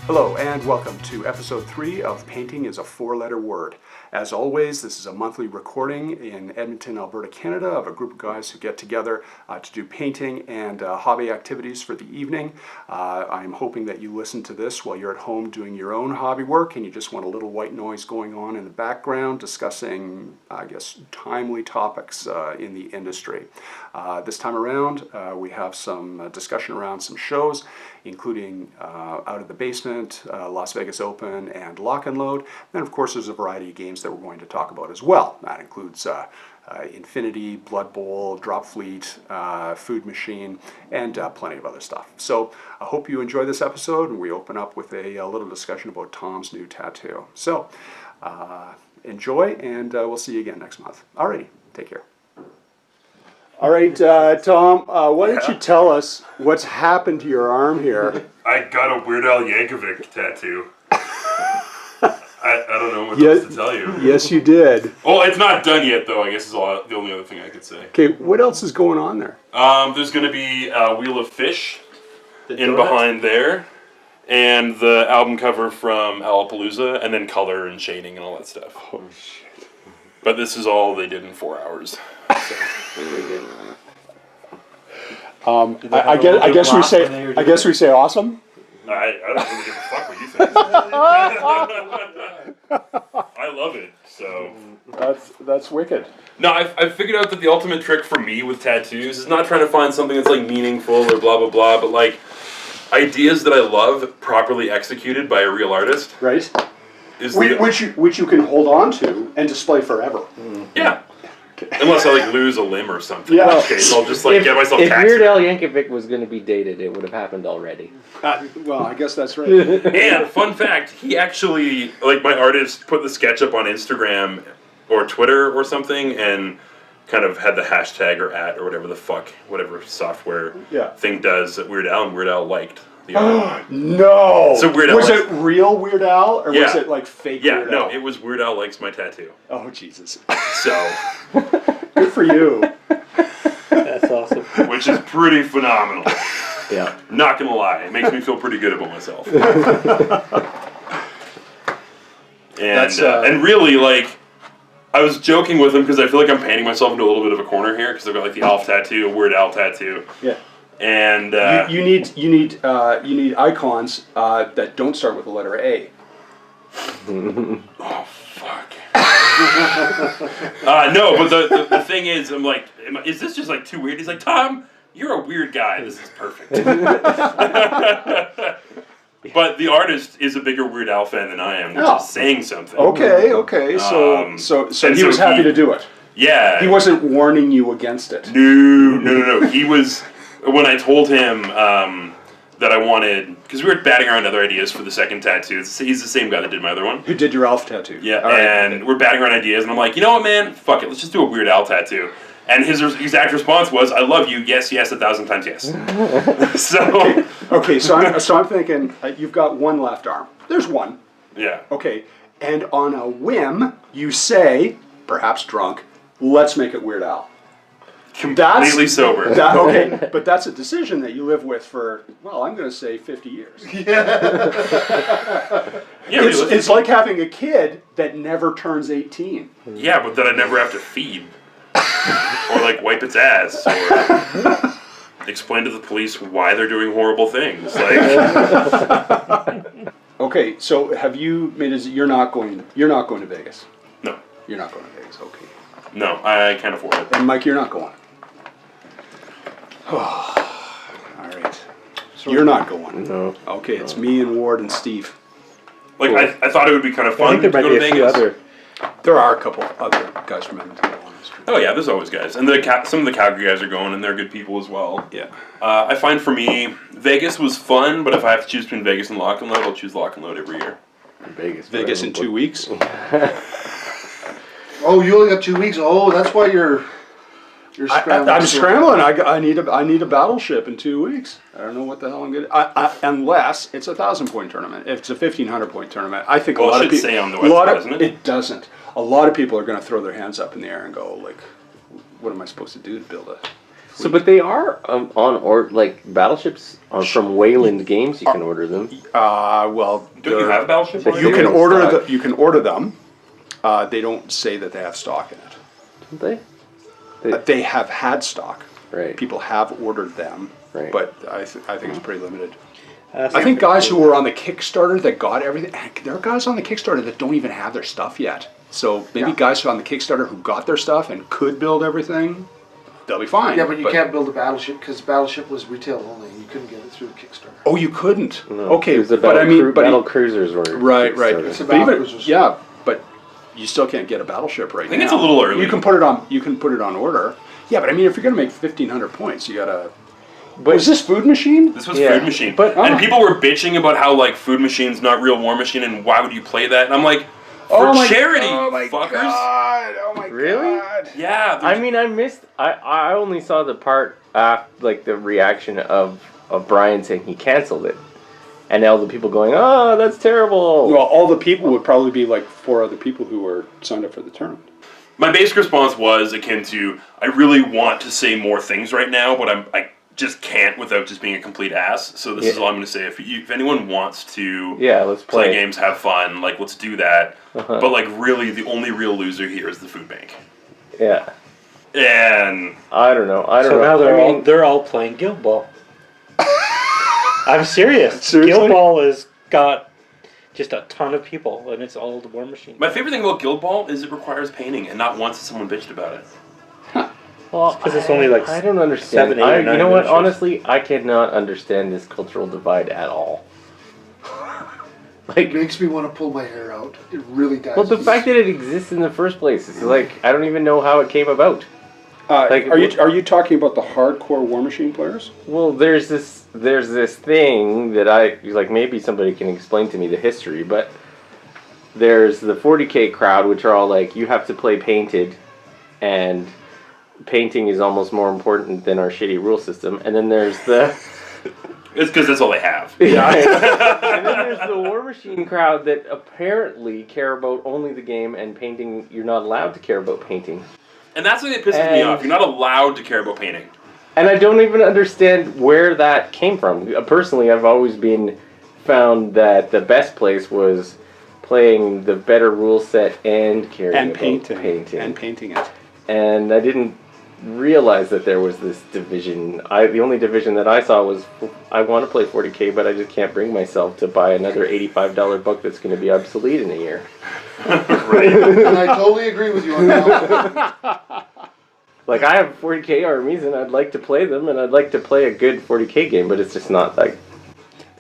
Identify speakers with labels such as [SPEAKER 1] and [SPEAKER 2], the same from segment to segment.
[SPEAKER 1] Hello and welcome to episode 3 of Painting is a Four-Letter Word. As always, this is a monthly recording in Edmonton, Alberta, Canada of a group of guys who get together to do painting and hobby activities for the evening. I'm hoping that you listen to this while you're at home doing your own hobby work and you just want a little white noise going on in the background discussing, I guess, timely topics in the industry. This time around, we have some discussion around some shows, including Out of the Basement, Las Vegas Open, and Lock and Load. And of course, there's a variety of games that we're going to talk about as well. That includes Infantry, Blood Bowl, Dropfleet, Food Machine, and plenty of other stuff. So I hope you enjoy this episode, and we open up with a little discussion about Tom's new tattoo. So enjoy, and we'll see you again next month. Alrighty, take care. All right, Tom, why don't you tell us what's happened to your arm here?
[SPEAKER 2] I got a Weird Al Yankovic tattoo. I don't know what else to tell you.
[SPEAKER 1] Yes, you did.
[SPEAKER 2] Oh, it's not done yet, though, I guess is the only other thing I could say.
[SPEAKER 1] Okay, what else is going on there?
[SPEAKER 2] There's going to be a Wheel of Fish behind there, and the album cover from Alapalooza, and then color and shading and all that stuff.
[SPEAKER 1] Oh, shit.
[SPEAKER 2] But this is all they did in 4 hours. So.
[SPEAKER 1] I guess we say awesome.
[SPEAKER 2] I don't really give a fuck what you think. I love it. So
[SPEAKER 1] that's wicked.
[SPEAKER 2] No, I figured out that the ultimate trick for me with tattoos is not trying to find something that's like meaningful or blah blah blah, but like ideas that I love properly executed by a real artist.
[SPEAKER 1] Right. Which you can hold on to and display forever.
[SPEAKER 2] Yeah. Unless I like lose a limb or something.
[SPEAKER 1] Yeah.
[SPEAKER 2] In which case I'll just like get myself taxed.
[SPEAKER 3] If Weird Al Yankovic was going to be dated, it would have happened already.
[SPEAKER 1] Well, I guess that's right.
[SPEAKER 2] And fun fact, he actually, like my artist, put the sketch up on Instagram or Twitter or something, and kind of had the hashtag or @ or whatever software thing does that Weird Al, and Weird Al liked.
[SPEAKER 1] No!
[SPEAKER 2] So Weird Al
[SPEAKER 1] was it real Weird Al, or was it like fake Weird Al?
[SPEAKER 2] Yeah, no, it was Weird Al likes my tattoo.
[SPEAKER 1] Oh, Jesus.
[SPEAKER 2] So.
[SPEAKER 1] Good for you.
[SPEAKER 3] That's awesome.
[SPEAKER 2] Which is pretty phenomenal.
[SPEAKER 3] Yeah.
[SPEAKER 2] Not gonna lie, it makes me feel pretty good about myself. And really, like, I was joking with him because I feel like I'm painting myself into a little bit of a corner here because I've got like the Alf tattoo, a Weird Al tattoo.
[SPEAKER 1] Yeah.
[SPEAKER 2] And
[SPEAKER 1] you need icons that don't start with the letter A.
[SPEAKER 2] Oh fuck. No, but the thing is, I'm like, is this just like too weird? He's like, Tom, you're a weird guy. This is perfect. But the artist is a bigger Weird Al fan than I am, which is saying something.
[SPEAKER 1] Okay. So he was happy to do it.
[SPEAKER 2] Yeah.
[SPEAKER 1] He wasn't warning you against it.
[SPEAKER 2] No. He was. When I told him that I wanted, because we were batting around other ideas for the second tattoo. He's the same guy that did my other one.
[SPEAKER 1] Who did your Alf tattoo?
[SPEAKER 2] Yeah, and we're batting around ideas, and I'm like, you know what, man? Fuck it, let's just do a Weird Al tattoo. And his exact response was, "I love you. Yes, 1,000 times yes." So
[SPEAKER 1] okay. So I'm thinking you've got one left arm. There's one.
[SPEAKER 2] Yeah.
[SPEAKER 1] Okay, and on a whim, you say, perhaps drunk, "Let's make it Weird Al."
[SPEAKER 2] Completely sober.
[SPEAKER 1] Okay, but that's a decision that you live with for, well, I'm going to say 50 years. It's like having a kid that never turns 18.
[SPEAKER 2] Yeah, but that I never have to feed. Or like wipe its ass. Or explain to the police why they're doing horrible things. Like.
[SPEAKER 1] Okay, so have you made you're not going to Vegas?
[SPEAKER 2] No.
[SPEAKER 1] You're not going to Vegas, okay.
[SPEAKER 2] No, I can't afford it.
[SPEAKER 1] And Mike, you're not going. All right. You're not going.
[SPEAKER 3] No.
[SPEAKER 1] Okay, it's me and Ward and Steve.
[SPEAKER 2] Like, cool. I thought it would be kind of fun
[SPEAKER 3] to go to Vegas.
[SPEAKER 1] There are a couple other guys from Edmonton.
[SPEAKER 2] Oh yeah, there's always guys. And some of the Calgary guys are going, and they're good people as well.
[SPEAKER 1] Yeah.
[SPEAKER 2] I find for me, Vegas was fun, but if I have to choose between Vegas and Lock and Load, I'll choose Lock and Load every year.
[SPEAKER 1] Vegas in 2 weeks?
[SPEAKER 4] Oh, you only got 2 weeks? Oh, that's why you're scrambling.
[SPEAKER 1] I'm scrambling. I need a battleship in 2 weeks. I don't know what the hell I'm going to... Unless it's a 1,000-point tournament. If it's a 1,500-point tournament, I think a lot of people...
[SPEAKER 2] say on the website, doesn't it?
[SPEAKER 1] It doesn't. A lot of people are going to throw their hands up in the air and go, like, what am I supposed to do to build a
[SPEAKER 3] So, but they are battleships from Wayland Games. You can order them.
[SPEAKER 1] Well,
[SPEAKER 2] Don't you have Battleship?
[SPEAKER 3] But
[SPEAKER 1] you
[SPEAKER 3] They're
[SPEAKER 1] can
[SPEAKER 3] in
[SPEAKER 1] order
[SPEAKER 3] stock.
[SPEAKER 1] you can order them. They don't say that they have stock in it.
[SPEAKER 3] Don't they?
[SPEAKER 1] They have had stock.
[SPEAKER 3] Right.
[SPEAKER 1] People have ordered them,
[SPEAKER 3] Right.
[SPEAKER 1] but I think it's pretty limited. I think guys who were on the Kickstarter that got everything, there are guys on the Kickstarter that don't even have their stuff yet. So maybe guys who are on the Kickstarter who got their stuff and could build everything, they'll be fine.
[SPEAKER 4] Yeah, but you can't build a battleship because battleship was retail only. And you couldn't get it through the Kickstarter.
[SPEAKER 1] Oh, you couldn't?
[SPEAKER 3] No,
[SPEAKER 1] Okay,
[SPEAKER 3] because the
[SPEAKER 1] but I mean,
[SPEAKER 3] battle cruisers were
[SPEAKER 1] right.
[SPEAKER 3] Kickstarter.
[SPEAKER 4] It's a
[SPEAKER 1] But even,
[SPEAKER 4] battle cruisers.
[SPEAKER 1] yeah, but you still can't get a battleship right now.
[SPEAKER 2] I think it's a little early.
[SPEAKER 1] You can put it on. You can put it on order. Yeah, but I mean, if you're gonna make 1,500 points, you gotta.
[SPEAKER 3] But
[SPEAKER 1] Was this Food Machine?
[SPEAKER 2] This was
[SPEAKER 3] Yeah,
[SPEAKER 2] Food Machine.
[SPEAKER 3] but-
[SPEAKER 2] and people were bitching about how, like, Food Machine's not real War Machine and why would you play that? And I'm like, for charity, fuckers.
[SPEAKER 1] God! Oh my
[SPEAKER 3] Really?
[SPEAKER 1] God!
[SPEAKER 2] Yeah.
[SPEAKER 3] I mean, I only saw the part like the reaction of Brian saying he canceled it, and all the people going, "Oh, that's terrible."
[SPEAKER 1] Well, all the people would probably be like 4 other people who were signed up for the tournament.
[SPEAKER 2] My basic response was akin to, I really want to say more things right now, but I just can't without just being a complete ass. So this is all I'm going to say. If anyone wants to
[SPEAKER 3] Let's
[SPEAKER 2] play games, have fun, like, let's do that.
[SPEAKER 3] Uh-huh.
[SPEAKER 2] But, like, really, the only real loser here is the food bank.
[SPEAKER 3] Yeah,
[SPEAKER 2] And
[SPEAKER 3] I don't know.
[SPEAKER 5] So now they're all playing Guild Ball. I'm serious.
[SPEAKER 1] Seriously?
[SPEAKER 5] Guild Ball has got just a ton of people, and it's all the War Machine.
[SPEAKER 2] my favorite thing about Guild Ball is it requires painting, and not once has someone bitched about it.
[SPEAKER 3] well,
[SPEAKER 5] 'cause it's only like
[SPEAKER 3] I don't understand.
[SPEAKER 5] 7, 8, or 9
[SPEAKER 3] you know what?
[SPEAKER 5] miniatures.
[SPEAKER 3] Honestly, I cannot understand this cultural divide at all.
[SPEAKER 4] It
[SPEAKER 3] Like,
[SPEAKER 4] makes me want to pull my hair out. It really does.
[SPEAKER 3] well, the fact that it exists in the first place is like I don't even know how it came about. Like,
[SPEAKER 1] are you talking about the hardcore War Machine players?
[SPEAKER 3] Well, there's this thing that I like. Maybe somebody can explain to me the history, but there's the 40K crowd, which are all like, you have to play painted, and painting is almost more important than our shitty rule system. And then there's the
[SPEAKER 2] It's because that's all they have.
[SPEAKER 3] and then there's the War Machine crowd that apparently care about only the game and painting. You're not allowed to care about painting.
[SPEAKER 2] And that's what pisses me
[SPEAKER 3] And-
[SPEAKER 2] off. You're not allowed to care about painting.
[SPEAKER 3] And I don't even understand where that came from. Personally, I've always found that the best place was playing the better rule set and caring
[SPEAKER 1] And
[SPEAKER 3] about
[SPEAKER 1] painting. And painting it.
[SPEAKER 3] And I didn't realize that there was this division. The only division that I saw was, I want to play 40K, but I just can't bring myself to buy another $85 book that's going to be obsolete in a year.
[SPEAKER 4] And I totally agree with you on that one.
[SPEAKER 3] Like, I have 40K armies, and I'd like to play them, and I'd like to play a good 40K game, but it's just not like...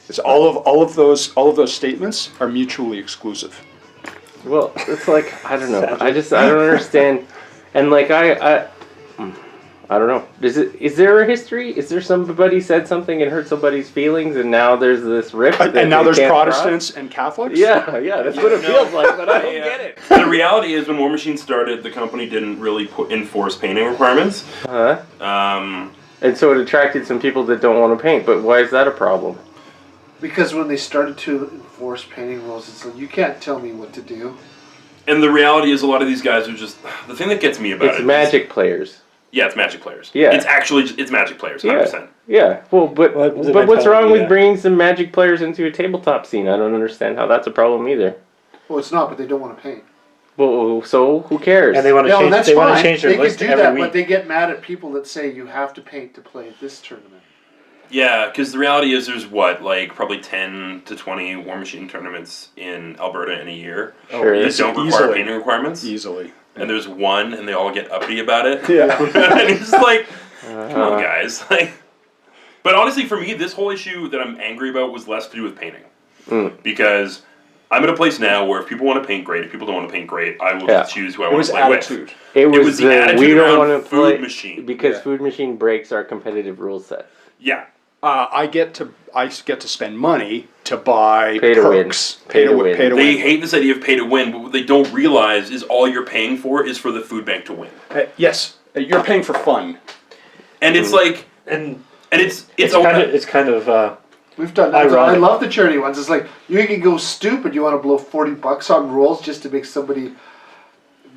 [SPEAKER 1] It's all of those statements are mutually exclusive.
[SPEAKER 3] Well, it's like, I don't know. I don't understand. And like, I don't know. Is there a history? Is there somebody said something and hurt somebody's feelings, and now there's this rift?
[SPEAKER 1] And now
[SPEAKER 3] they
[SPEAKER 1] there's
[SPEAKER 3] can't
[SPEAKER 1] Protestants and Catholics?
[SPEAKER 3] cross? Yeah, that's what it feels like, but I don't get it.
[SPEAKER 2] The reality is, when War Machine started, the company didn't really enforce painting requirements.
[SPEAKER 3] Huh?
[SPEAKER 2] Um,
[SPEAKER 3] And so it attracted some people that don't want to paint, but why is that a problem?
[SPEAKER 4] Because when they started to enforce painting rules, it's like, you can't tell me what to do.
[SPEAKER 2] and the reality is, a lot of these guys are just... The thing that gets me about
[SPEAKER 3] It's
[SPEAKER 2] it
[SPEAKER 3] Magic players.
[SPEAKER 2] Yeah, it's Magic players.
[SPEAKER 3] Yeah.
[SPEAKER 2] It's Magic players, 100%.
[SPEAKER 3] Yeah. Well, but
[SPEAKER 5] Well, the
[SPEAKER 3] what's wrong
[SPEAKER 5] mentality,
[SPEAKER 3] with
[SPEAKER 5] yeah.
[SPEAKER 3] bringing some Magic players into a tabletop scene? I don't understand how that's a problem either.
[SPEAKER 4] Well, it's not, but they don't want to paint.
[SPEAKER 3] Well, so who cares?
[SPEAKER 5] And they want to
[SPEAKER 4] No,
[SPEAKER 5] change.
[SPEAKER 4] that's
[SPEAKER 5] They
[SPEAKER 4] fine.
[SPEAKER 5] want to change their
[SPEAKER 4] They
[SPEAKER 5] list
[SPEAKER 4] can do
[SPEAKER 5] every
[SPEAKER 4] that,
[SPEAKER 5] week.
[SPEAKER 4] but they get mad at people that say you have to paint to play this tournament.
[SPEAKER 2] Yeah, because the reality is there's probably 10 to 20 War Machine tournaments in Alberta in a year
[SPEAKER 3] Sure.
[SPEAKER 2] that don't require
[SPEAKER 1] Easily.
[SPEAKER 2] painting requirements.
[SPEAKER 1] Easily.
[SPEAKER 2] And there's one, and they all get uppity about it.
[SPEAKER 1] Yeah.
[SPEAKER 2] And it's just like, come on, guys. Like, but honestly, for me, this whole issue that I'm angry about was less to do with painting. Because I'm at a place now where if people want to paint, great. If people don't want to paint, great. I will just choose who I
[SPEAKER 1] It
[SPEAKER 2] want
[SPEAKER 1] was
[SPEAKER 2] to play
[SPEAKER 1] attitude.
[SPEAKER 2] with.
[SPEAKER 3] It was,
[SPEAKER 2] was the attitude
[SPEAKER 3] we don't
[SPEAKER 2] around
[SPEAKER 3] want to
[SPEAKER 2] Food
[SPEAKER 3] play
[SPEAKER 2] Machine.
[SPEAKER 3] because
[SPEAKER 1] Yeah.
[SPEAKER 3] Food Machine breaks our competitive rule set.
[SPEAKER 2] Yeah.
[SPEAKER 1] I get to spend money to buy
[SPEAKER 3] Pay to win.
[SPEAKER 1] perks.
[SPEAKER 3] Pay to win.
[SPEAKER 1] Pay to
[SPEAKER 2] They
[SPEAKER 1] win.
[SPEAKER 2] hate this idea of pay to win, but what they don't realize is all you're paying for is for the food bank to win.
[SPEAKER 1] Yes, you're paying for fun.
[SPEAKER 2] And it's like,
[SPEAKER 5] and
[SPEAKER 2] it's
[SPEAKER 5] it's kind of
[SPEAKER 4] We've done that.
[SPEAKER 5] Ironic.
[SPEAKER 4] I love the charity ones. It's like, you can go stupid. You want to blow $40 on rules just to make somebody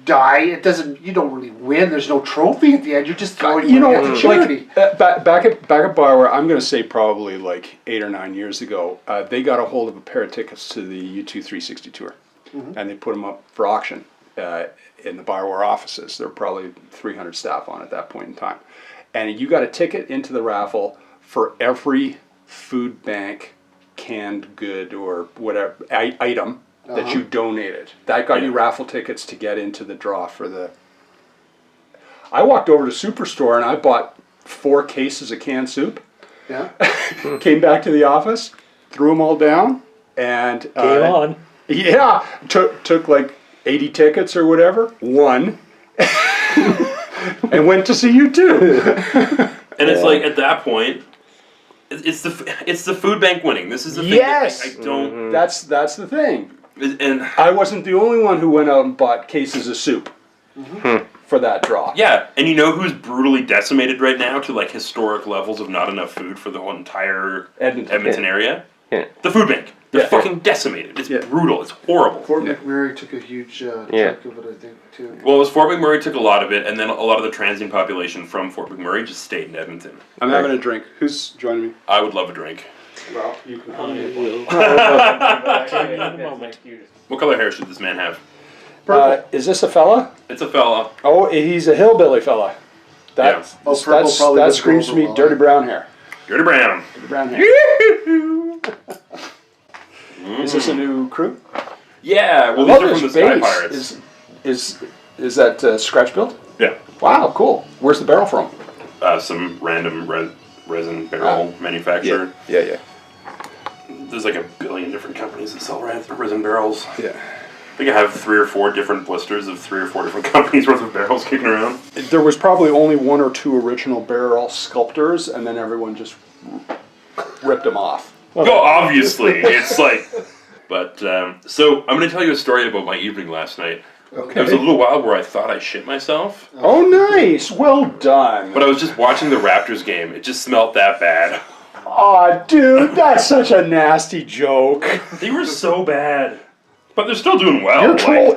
[SPEAKER 4] die. It doesn't. You don't really win. There's no trophy at the end. You're just throwing
[SPEAKER 1] You know,
[SPEAKER 4] money at the chickadee.
[SPEAKER 1] back at Bioware, I'm going to say probably like 8 or 9 years ago, they got a hold of a pair of tickets to the U2 360 tour, and they put them up for auction in the Bioware offices. There were probably 300 staff on at that point in time, and you got a ticket into the raffle for every food bank, canned good or whatever item that you donated. That got you raffle tickets to get into the draw for the. I walked over to Superstore and I bought 4 cases of canned soup.
[SPEAKER 4] Yeah.
[SPEAKER 1] Came back to the office, threw them all down, and
[SPEAKER 5] Game on.
[SPEAKER 1] Yeah, took like 80 tickets or whatever, won, and went to see you too.
[SPEAKER 2] And it's like at that point, it's the food bank winning. This is the thing.
[SPEAKER 1] Yes,
[SPEAKER 2] that I don't.
[SPEAKER 1] that's the thing.
[SPEAKER 2] And
[SPEAKER 1] I wasn't the only one who went out and bought cases of soup for that draw.
[SPEAKER 2] yeah, and you know who's brutally decimated right now to like historic levels of not enough food for the whole entire Edmonton area?
[SPEAKER 3] Yeah.
[SPEAKER 2] The food bank. They're
[SPEAKER 1] Yeah.
[SPEAKER 2] fucking decimated. It's brutal. It's horrible.
[SPEAKER 4] Fort McMurray took a huge chunk of it, I think, too.
[SPEAKER 2] Well, it was Fort McMurray took a lot of it, and then a lot of the transient population from Fort McMurray just stayed in Edmonton.
[SPEAKER 1] I'm having a drink. Who's joining me?
[SPEAKER 2] I would love a drink.
[SPEAKER 1] Well, you can.
[SPEAKER 2] What color hair should this man have?
[SPEAKER 1] Is this a fella?
[SPEAKER 2] It's a fella.
[SPEAKER 1] Oh, he's a hillbilly fella. That
[SPEAKER 4] Oh, purple probably
[SPEAKER 1] that
[SPEAKER 4] doesn't
[SPEAKER 1] screams
[SPEAKER 4] go
[SPEAKER 1] to me
[SPEAKER 4] over well,
[SPEAKER 1] dirty brown hair.
[SPEAKER 2] Dirty Brown.
[SPEAKER 1] Dirty brown hair. Is this a new crew?
[SPEAKER 2] Yeah, well,
[SPEAKER 1] Love
[SPEAKER 2] these are from
[SPEAKER 1] this
[SPEAKER 2] the Sky
[SPEAKER 1] base.
[SPEAKER 2] Pirates.
[SPEAKER 1] Is that scratch built?
[SPEAKER 2] Yeah.
[SPEAKER 1] Wow, cool. Where's the barrel from?
[SPEAKER 2] Some random resin barrel manufacturer.
[SPEAKER 1] Yeah.
[SPEAKER 2] There's like a billion different companies that sell resin barrels.
[SPEAKER 1] Yeah.
[SPEAKER 2] I think I have 3 or 4 different blisters of 3 or 4 different companies worth of barrels kicking around.
[SPEAKER 1] There was probably only 1 or 2 original barrel sculptors, and then everyone just ripped them off.
[SPEAKER 2] Oh, obviously. It's like... But, so, I'm going to tell you a story about my evening last night.
[SPEAKER 1] Okay.
[SPEAKER 2] There was a little while where I thought I shit myself.
[SPEAKER 1] Oh, nice. Well done.
[SPEAKER 2] But I was just watching the Raptors game. It just smelled that bad.
[SPEAKER 1] Aw, dude, that's such a nasty joke.
[SPEAKER 2] They were so bad. But they're still doing well.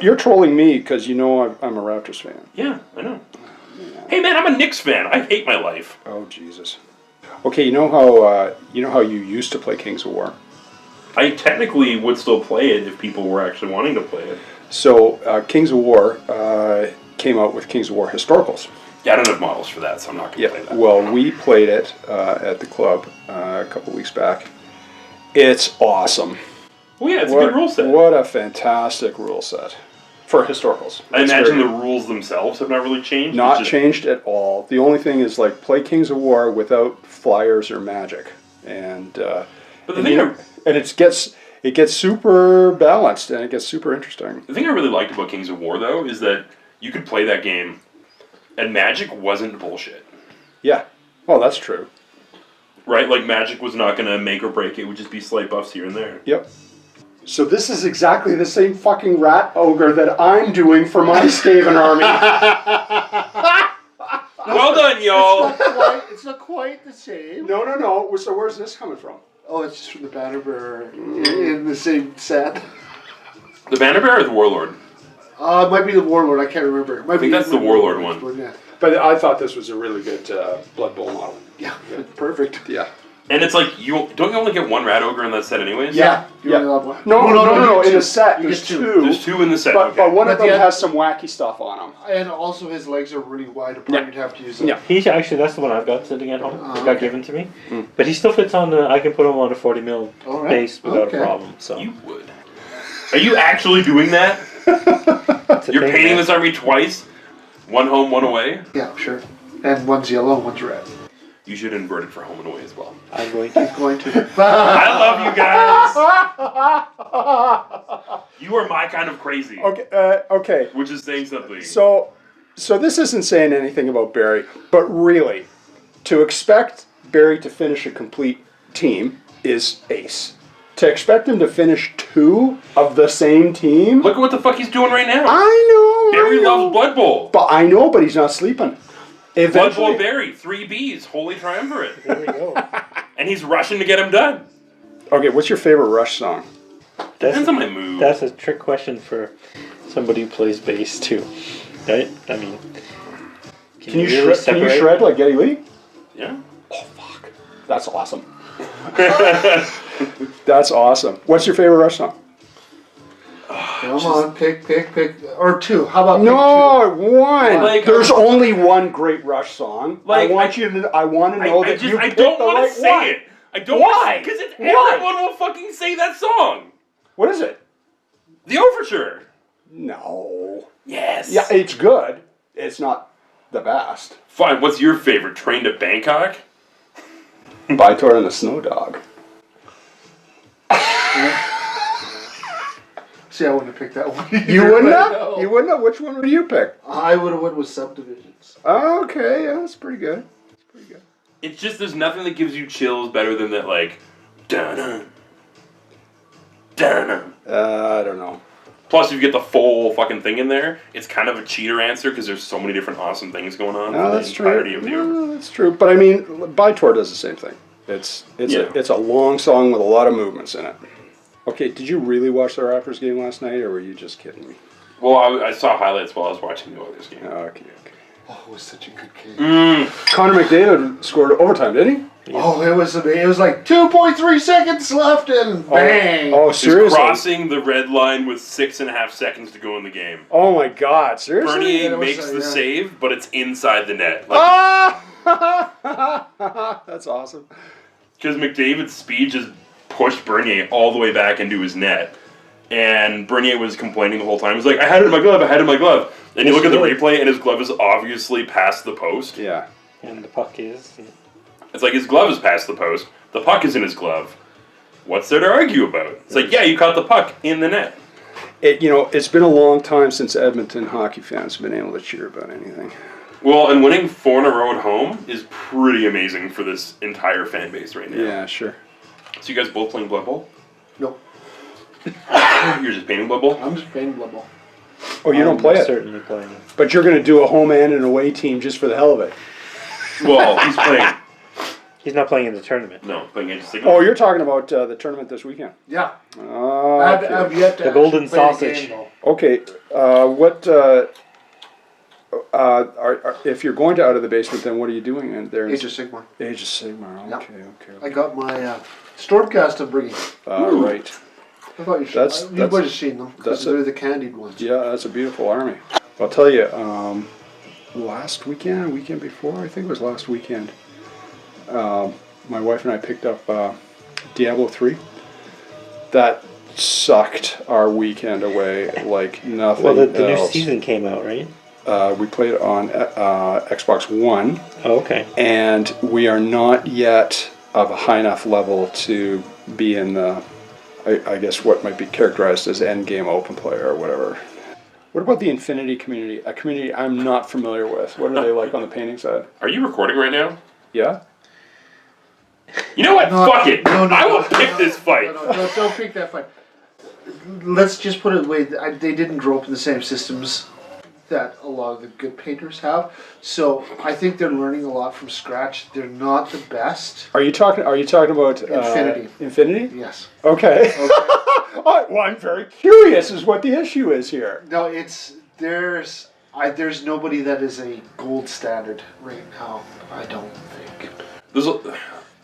[SPEAKER 1] You're trolling me because you know I'm a Raptors fan.
[SPEAKER 2] Yeah, I know. Hey man, I'm a Knicks fan. I hate my life.
[SPEAKER 1] Oh Jesus. Okay, you know how you used to play Kings of War.
[SPEAKER 2] I technically would still play it if people were actually wanting to play it.
[SPEAKER 1] So Kings of War came out with Kings of War historicals.
[SPEAKER 2] Yeah, I don't have models for that, so I'm not going to play that.
[SPEAKER 1] Well, we played it at the club a couple weeks back. It's awesome.
[SPEAKER 2] Well, yeah, it's a good rule set.
[SPEAKER 1] What a fantastic rule set for historicals.
[SPEAKER 2] I
[SPEAKER 1] It's
[SPEAKER 2] imagine
[SPEAKER 1] very
[SPEAKER 2] the rules themselves have not really changed.
[SPEAKER 1] not
[SPEAKER 2] It's just-
[SPEAKER 1] changed at all. The only thing is like play Kings of War without flyers or magic, and
[SPEAKER 2] But the
[SPEAKER 1] and,
[SPEAKER 2] thing,
[SPEAKER 1] you know, and it gets super balanced and it gets super interesting.
[SPEAKER 2] the thing I really liked about Kings of War, though, is that you could play that game, and magic wasn't bullshit.
[SPEAKER 1] Yeah, well that's true.
[SPEAKER 2] Right? Like, magic was not going to make or break it. It would just be slight buffs here and there.
[SPEAKER 1] Yep. So this is exactly the same fucking rat ogre that I'm doing for my Skaven army.
[SPEAKER 2] Well done, y'all!
[SPEAKER 4] It's not quite the same.
[SPEAKER 1] No. So where's this coming from?
[SPEAKER 4] Oh, it's just from the banner bearer in the same set.
[SPEAKER 2] The Banner Bearer or the Warlord?
[SPEAKER 4] It might be the Warlord. I can't remember.
[SPEAKER 2] I think that's the Warlord one.
[SPEAKER 4] Yeah.
[SPEAKER 1] But I thought this was a really good Blood Bowl model.
[SPEAKER 4] Yeah, perfect.
[SPEAKER 1] Yeah.
[SPEAKER 2] And it's like, you only get 1 Rat Ogre in that set anyways?
[SPEAKER 4] Yeah. You
[SPEAKER 1] Yeah.
[SPEAKER 4] only have one.
[SPEAKER 1] No. In
[SPEAKER 4] two.
[SPEAKER 1] the set,
[SPEAKER 4] You
[SPEAKER 1] there's
[SPEAKER 4] get 2.
[SPEAKER 1] two.
[SPEAKER 2] There's 2 in the set,
[SPEAKER 1] But,
[SPEAKER 2] okay.
[SPEAKER 1] but one of
[SPEAKER 4] But
[SPEAKER 1] them
[SPEAKER 4] the
[SPEAKER 1] has some wacky stuff on them.
[SPEAKER 4] And also his legs are really wide apart.
[SPEAKER 1] Yeah.
[SPEAKER 4] You'd have to use them.
[SPEAKER 1] Yeah.
[SPEAKER 5] He's actually, that's the one I've got sitting at home. It got
[SPEAKER 4] okay.
[SPEAKER 5] given to me. But he still fits on I can put him on a 40 mil
[SPEAKER 4] All right.
[SPEAKER 5] base without
[SPEAKER 4] Okay.
[SPEAKER 5] a problem. So
[SPEAKER 2] You would. Are you actually doing that?
[SPEAKER 5] it's a
[SPEAKER 2] You're
[SPEAKER 5] thing,
[SPEAKER 2] painting
[SPEAKER 5] man.
[SPEAKER 2] this army twice? 1 home, 1 away?
[SPEAKER 4] Yeah, sure. And one's yellow and one's red.
[SPEAKER 2] You should invert it for home and away as well.
[SPEAKER 5] I'm going to.
[SPEAKER 4] He's going to.
[SPEAKER 2] I love you guys! You are my kind of crazy.
[SPEAKER 1] Okay.
[SPEAKER 2] Which is saying something.
[SPEAKER 1] So this isn't saying anything about Barry, but really, to expect Barry to finish a complete team is ace. To expect him to finish 2 of the same team?
[SPEAKER 2] Look at what the fuck he's doing right now.
[SPEAKER 1] I know.
[SPEAKER 2] Barry loves Blood Bowl.
[SPEAKER 1] But he's not sleeping.
[SPEAKER 2] Blood
[SPEAKER 1] Eventually,
[SPEAKER 2] Bowl Barry, 3 Bs, Holy Triumvirate.
[SPEAKER 5] There we go.
[SPEAKER 2] And he's rushing to get him done.
[SPEAKER 1] Okay, what's your favorite Rush song?
[SPEAKER 2] Depends on my mood.
[SPEAKER 5] That's a trick question for somebody who plays bass too, right? I mean,
[SPEAKER 1] Can you
[SPEAKER 5] really
[SPEAKER 1] shred like Geddy Lee?
[SPEAKER 2] Yeah.
[SPEAKER 1] Oh fuck, that's awesome. That's awesome. What's your favorite Rush song?
[SPEAKER 4] Come on, pick, or two. How about
[SPEAKER 1] No,
[SPEAKER 4] pick
[SPEAKER 1] one.
[SPEAKER 2] Like,
[SPEAKER 1] There's only one great Rush song.
[SPEAKER 2] Like,
[SPEAKER 1] I want to know that you
[SPEAKER 2] I
[SPEAKER 1] picked
[SPEAKER 2] don't
[SPEAKER 1] the
[SPEAKER 2] want
[SPEAKER 1] right
[SPEAKER 2] to say
[SPEAKER 1] one.
[SPEAKER 2] it. I don't
[SPEAKER 1] Why?
[SPEAKER 2] Because
[SPEAKER 1] Why?
[SPEAKER 2] everyone will fucking say that song.
[SPEAKER 1] What is it?
[SPEAKER 2] The Overture.
[SPEAKER 1] No.
[SPEAKER 2] Yes.
[SPEAKER 1] Yeah, it's good. It's not the best.
[SPEAKER 2] Fine. What's your favorite? Train to Bangkok?
[SPEAKER 1] Bytor and the Snow Dog.
[SPEAKER 4] See, I wouldn't have picked that one.
[SPEAKER 1] You wouldn't have?
[SPEAKER 4] No.
[SPEAKER 1] You wouldn't have? Which one would you pick?
[SPEAKER 4] I would have went with Subdivisions.
[SPEAKER 1] Okay, yeah, that's pretty good. That's pretty good.
[SPEAKER 2] It's just there's nothing that gives you chills better than that, like, dun dun.
[SPEAKER 1] I don't know.
[SPEAKER 2] Plus, if you get the full fucking thing in there, it's kind of a cheater answer because there's so many different awesome things going on.
[SPEAKER 1] No,
[SPEAKER 2] for
[SPEAKER 1] that's
[SPEAKER 2] the entirety
[SPEAKER 1] true.
[SPEAKER 2] Of the
[SPEAKER 1] No, that's true. But I mean, Bytor does the same thing. It's a long song with a lot of movements in it. Okay, did you really watch the Raptors game last night, or were you just kidding me?
[SPEAKER 2] Well, I saw highlights while I was watching the Oilers game.
[SPEAKER 1] Okay.
[SPEAKER 4] Oh, it was such a good game.
[SPEAKER 1] Connor McDavid scored overtime, didn't he?
[SPEAKER 4] Oh, it was amazing. It was like 2.3 seconds left and bang.
[SPEAKER 1] Oh,
[SPEAKER 2] He's
[SPEAKER 1] seriously?
[SPEAKER 2] crossing the red line with 6.5 seconds to go in the game.
[SPEAKER 1] Oh my God! Seriously?
[SPEAKER 2] Bernier
[SPEAKER 4] it was,
[SPEAKER 2] makes the
[SPEAKER 4] yeah.
[SPEAKER 2] save, but it's inside the net. Like,
[SPEAKER 1] Ah! That's awesome.
[SPEAKER 2] because McDavid's speed just pushed Bernier all the way back into his net. And Bernier was complaining the whole time. He was like, I had it in my glove, I had it in my glove. And you look at the replay, and his glove is obviously past the post.
[SPEAKER 1] Yeah.
[SPEAKER 5] And the puck is.
[SPEAKER 2] It's like his glove is past the post. The puck is in his glove. What's there to argue about? It's like, yeah, you caught the puck in the net.
[SPEAKER 1] It's been a long time since Edmonton hockey fans have been able to cheer about anything.
[SPEAKER 2] Well, and winning 4 in a row at home is pretty amazing for this entire fan base right now.
[SPEAKER 1] Yeah, sure.
[SPEAKER 2] So you guys both playing Blood Bowl?
[SPEAKER 4] Nope.
[SPEAKER 2] You're just painting Blood Bowl?
[SPEAKER 4] I'm just playing Blood Bowl.
[SPEAKER 1] Oh, you don't play it?
[SPEAKER 5] Certainly playing.
[SPEAKER 1] But you're going to do a home and an away team just for the hell of it.
[SPEAKER 2] Well, he's playing...
[SPEAKER 5] He's not playing in the tournament.
[SPEAKER 2] No, playing Age of Sigmar.
[SPEAKER 1] Oh, you're talking about the tournament this weekend.
[SPEAKER 4] Yeah.
[SPEAKER 1] Okay.
[SPEAKER 4] I've yet to
[SPEAKER 5] The golden
[SPEAKER 4] actually play a
[SPEAKER 5] sausage.
[SPEAKER 4] game, though.
[SPEAKER 1] Okay, if you're going to Out of the Basement, then what are you doing in there?
[SPEAKER 4] Age of Sigmar.
[SPEAKER 1] Age of Sigmar.
[SPEAKER 4] Yep.
[SPEAKER 1] Okay.
[SPEAKER 4] I got my Stormcast I'm bringing.
[SPEAKER 1] Right.
[SPEAKER 4] I thought you should.
[SPEAKER 1] That's-
[SPEAKER 4] You
[SPEAKER 1] that's-
[SPEAKER 4] might have seen them because
[SPEAKER 1] that's
[SPEAKER 4] they're the candied ones.
[SPEAKER 1] Yeah, that's a beautiful army. I'll tell you, last weekend before, I think it was last weekend, my wife and I picked up Diablo 3. That sucked our weekend away like nothing
[SPEAKER 5] Well, the new
[SPEAKER 1] else.
[SPEAKER 5] season came out, right?
[SPEAKER 1] We played it on Xbox One,
[SPEAKER 5] Oh, okay.
[SPEAKER 1] and we are not yet of a high enough level to be in the, I guess what might be characterized as endgame open player or whatever. What about the Infinity community? A community I'm not familiar with. What are they like on the painting side?
[SPEAKER 2] Are you recording right now?
[SPEAKER 1] Yeah?
[SPEAKER 2] You know what?
[SPEAKER 4] No,
[SPEAKER 2] Fuck it.
[SPEAKER 4] no,
[SPEAKER 2] I will
[SPEAKER 4] no,
[SPEAKER 2] pick
[SPEAKER 4] no,
[SPEAKER 2] this fight.
[SPEAKER 4] No, don't pick that fight. Let's just put it away. They didn't grow up in the same systems that a lot of the good painters have. So I think they're learning a lot from scratch. They're not the best.
[SPEAKER 1] Are you talking about
[SPEAKER 4] Infinity.
[SPEAKER 1] Infinity?
[SPEAKER 4] Yes.
[SPEAKER 1] Okay. Well, I'm very curious as what the issue is here.
[SPEAKER 4] No, there's nobody that is a gold standard right now. I don't think.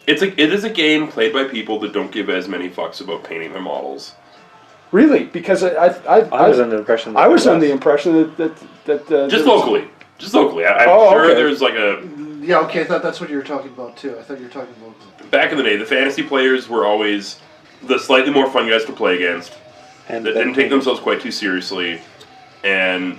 [SPEAKER 2] It is a game played by people that don't give as many fucks about painting their models.
[SPEAKER 1] Really? Because I
[SPEAKER 5] was under the impression. That
[SPEAKER 1] I was
[SPEAKER 5] there
[SPEAKER 1] under the impression that
[SPEAKER 2] Just locally. I'm
[SPEAKER 1] Oh,
[SPEAKER 2] sure
[SPEAKER 1] okay.
[SPEAKER 2] there's like a...
[SPEAKER 4] Yeah, okay, I thought that's what you were talking about too. I thought you were talking about.
[SPEAKER 2] Back in the day, the fantasy players were always the slightly more fun guys to play against.
[SPEAKER 5] And
[SPEAKER 2] That didn't take themselves quite too seriously. And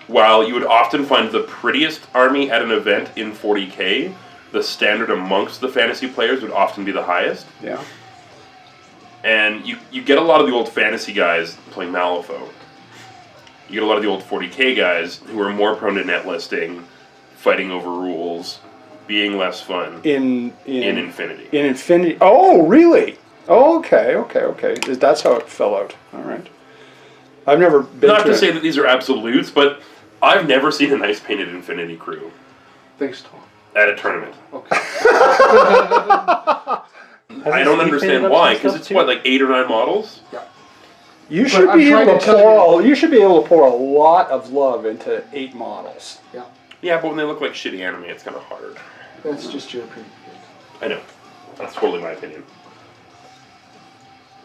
[SPEAKER 2] while you would often find the prettiest army at an event in 40k, the standard amongst the fantasy players would often be the highest.
[SPEAKER 1] Yeah.
[SPEAKER 2] And you get a lot of the old fantasy guys playing Malifaux. You get a lot of the old 40k guys who are more prone to net listing, fighting over rules, being less fun
[SPEAKER 1] In
[SPEAKER 2] Infinity.
[SPEAKER 1] In Infinity. Oh, really? Oh, okay. That's how it fell out. All right. I've never been
[SPEAKER 2] Not to
[SPEAKER 1] it.
[SPEAKER 2] say that these are absolutes, but I've never seen a nice painted Infinity crew
[SPEAKER 4] Thanks, Tom.
[SPEAKER 2] at a tournament.
[SPEAKER 4] Okay.
[SPEAKER 2] I don't understand why, because it's what, like 8 or 9 models?
[SPEAKER 4] Yeah.
[SPEAKER 1] You should
[SPEAKER 4] I'm
[SPEAKER 1] be
[SPEAKER 4] trying
[SPEAKER 1] able
[SPEAKER 4] to
[SPEAKER 1] to
[SPEAKER 4] tell
[SPEAKER 1] pour. You should be able to pour a lot of love into 8 models.
[SPEAKER 4] Yeah,
[SPEAKER 2] Yeah, but when they look like shitty anime, it's kind of hard.
[SPEAKER 4] that's just your opinion.
[SPEAKER 2] I know. That's totally my opinion.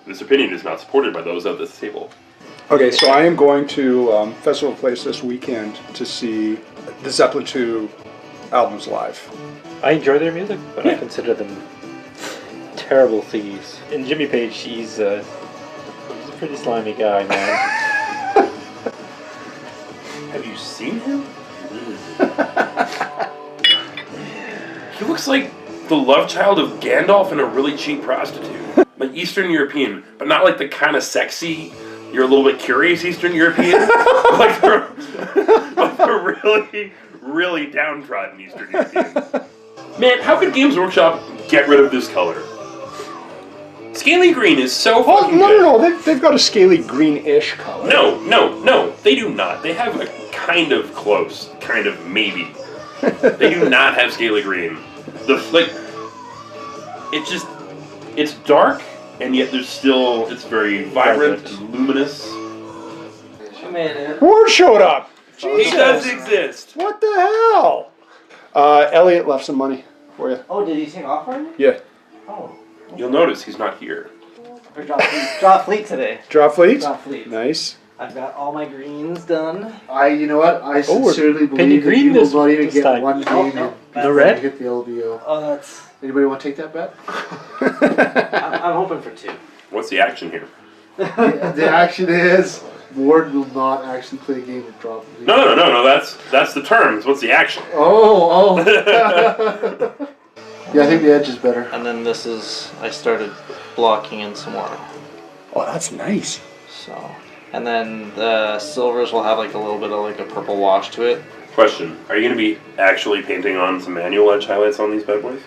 [SPEAKER 2] This opinion is not supported by those at this table.
[SPEAKER 1] Okay, so I am going to Festival Place this weekend to see the Zeppelin 2 albums live.
[SPEAKER 5] I enjoy their music, but
[SPEAKER 1] Yeah.
[SPEAKER 5] I consider them terrible thieves. And Jimmy Page, he's a pretty slimy guy, man.
[SPEAKER 2] Have you seen him? He looks like the love child of Gandalf and a really cheap prostitute. Like Eastern European, but not like the kind of sexy, you're a little bit curious Eastern European. like the really, really downtrodden Eastern European. Man, how could Games Workshop get rid of this color? Scaly green is so
[SPEAKER 1] Oh,
[SPEAKER 2] fucking
[SPEAKER 1] no,
[SPEAKER 2] good.
[SPEAKER 1] no, no. They've got a scaly greenish color.
[SPEAKER 2] No, they do not. They have a kind of close, kind of maybe. They do not have scaly green. It's dark, and yet it's very vibrant and luminous.
[SPEAKER 1] Ward showed up.
[SPEAKER 2] He
[SPEAKER 1] Jesus.
[SPEAKER 2] does exist.
[SPEAKER 1] What the hell? Elliot left some money for you.
[SPEAKER 6] Oh, did he take off already?
[SPEAKER 1] Yeah.
[SPEAKER 6] Oh.
[SPEAKER 2] You'll notice he's not here.
[SPEAKER 6] Or Dropfleet today.
[SPEAKER 1] Dropfleet?
[SPEAKER 6] Dropfleet.
[SPEAKER 1] Nice.
[SPEAKER 6] I've got all my greens done.
[SPEAKER 4] You know what? I
[SPEAKER 1] we're
[SPEAKER 4] sincerely
[SPEAKER 5] painting
[SPEAKER 4] believe that
[SPEAKER 5] green
[SPEAKER 4] you will
[SPEAKER 5] this-
[SPEAKER 4] not even
[SPEAKER 5] this
[SPEAKER 4] get
[SPEAKER 5] time.
[SPEAKER 4] one game in.
[SPEAKER 5] The red?
[SPEAKER 4] Hit the LBO.
[SPEAKER 6] Oh, that's.
[SPEAKER 4] Anybody want to take that bet?
[SPEAKER 6] I'm hoping for 2.
[SPEAKER 2] What's the action here?
[SPEAKER 4] The action is Ward will not actually play a game with Dropfleet.
[SPEAKER 2] No. That's the terms. What's the action?
[SPEAKER 4] Oh. Yeah, I think the edge is better.
[SPEAKER 6] And then this is. I started blocking in some more.
[SPEAKER 1] Oh, that's nice.
[SPEAKER 6] So. And then the silvers will have like a little bit of like a purple wash to it.
[SPEAKER 2] Question: are you going to be actually painting on some manual edge highlights on these bad boys?